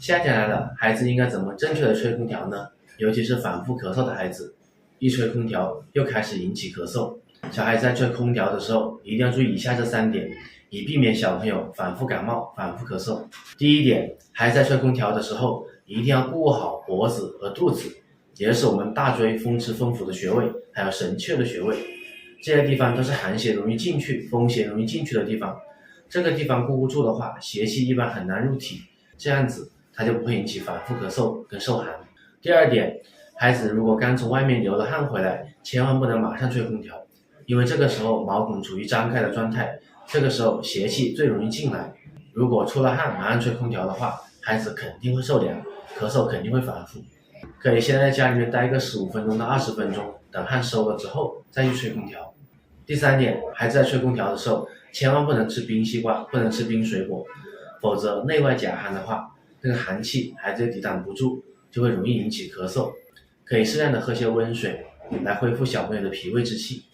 夏天来了，孩子应该怎么正确的吹空调呢？尤其是反复咳嗽的孩子，一吹空调又开始引起咳嗽。小孩子在吹空调的时候，一定要注意以下这3点，以避免小朋友反复感冒、反复咳嗽。第一点，孩子在吹空调的时候，一定要顾好脖子和肚子，也就是我们大椎、风池、风府的穴位，还有神阙的穴位，这些地方都是寒邪容易进去、风邪容易进去的地方。这个地方顾不住的话，邪气一般很难入体，这样子它就不会引起反复咳嗽跟受寒。第二点，孩子如果刚从外面流了汗回来，千万不能马上吹空调，因为这个时候毛孔处于张开的状态，这个时候邪气最容易进来。如果出了汗马上吹空调的话，孩子肯定会受凉，咳嗽肯定会反复。可以先在家里面待个15分钟到20分钟，等汗收了之后再去吹空调。第三点，孩子在吹空调的时候，千万不能吃冰西瓜，不能吃冰水果，否则内外夹寒的话，这个寒气孩子就抵挡不住，就会容易引起咳嗽。可以适量的喝些温水，来恢复小朋友的脾胃之气。